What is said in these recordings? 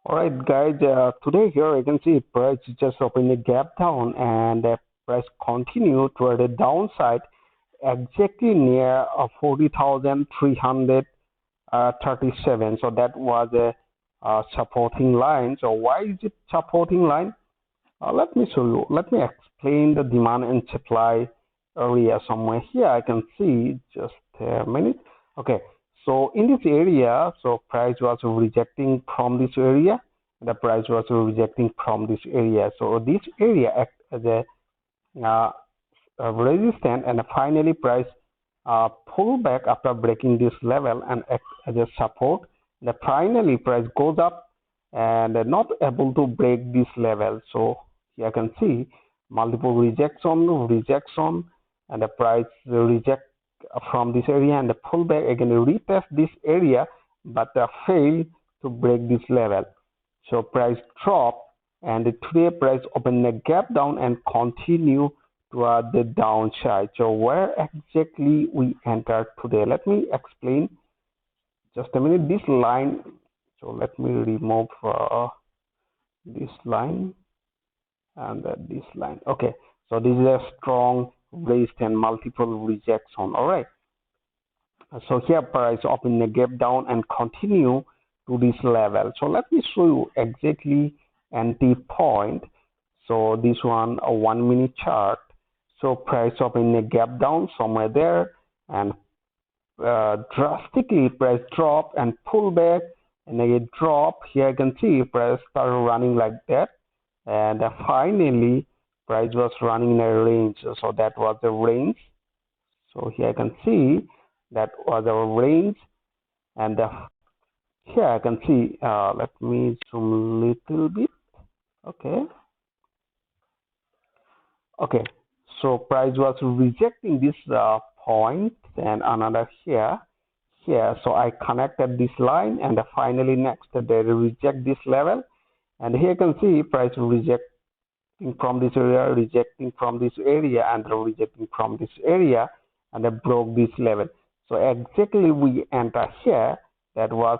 All right, guys. Today here you can see price just opened a gap down and the price continue toward the downside exactly near 40,337. So that was a supporting line. So why is it supporting line? Let me show you. Let me explain the demand and supply area somewhere here. I can see just a minute. Okay, so in this area, so price was rejecting from this area. The price was rejecting from this area. So this area acts as uh, a resistance, and finally price pull back after breaking this level and act as a support. The finally price goes up and not able to break this level. So here you can see multiple rejection, and the price reject from this area and the pullback again retest this area, but fail to break this level. So price drop, and today price open a gap down and continue toward the downside. So where exactly we entered today? Let me explain. Just a minute. This line. So let me remove this line and this line. Okay. So this is a strong resistance, multiple rejection. All right. So here price open a gap down and continue to this level. So let me show you exactly entry point. So this one a 1 minute chart. So price open a gap down somewhere there and drastically price drop and pull back and again drop. Here you can see price started running like that, and finally price was running in a range. So that was the range. So here I can see that was our range, and here I can see. Let me zoom a little bit. Okay. Okay. So price was rejecting this point and another here. So I connected this line, and finally next they reject this level, and here you can see price rejecting from this area, rejecting from this area, and rejecting from this area, and they broke this level. So exactly we enter here. That was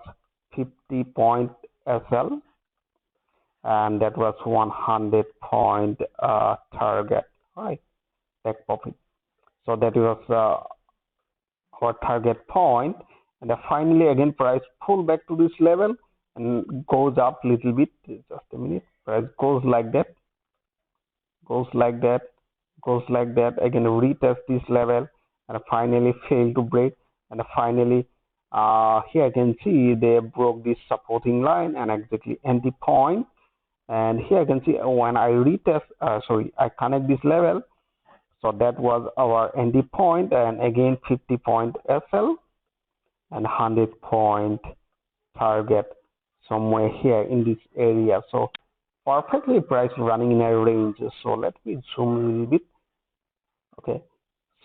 50 point SL, and that was 100 point target. Right, take profit. So that was our target point, and finally again price pull back to this level and goes up little bit. Just a minute. Price goes like that, goes like that, goes like that, again retest this level and finally fail to break, and finally here I can see they broke this supporting line and exactly entry point. And here I can see when I retest I connect this level, so that was our entry point, and again 50 point SL and 100 point target somewhere here in this area. So perfectly price running in a range. So let me zoom a little bit. Okay,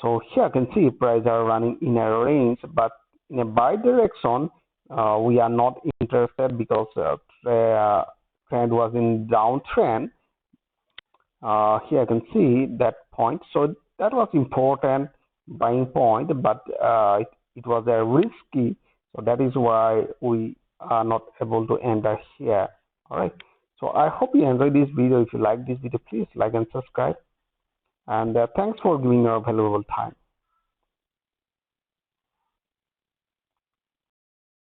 so here I can see price are running in a range, but in a buy direction we are not interested because the trend was in downtrend. Here I can see that point. So that was important buying point, but it was a risky. So that is why we are not able to enter here. All right. So I hope you enjoyed this video. If you like this video, please like and subscribe. And thanks for giving your valuable time.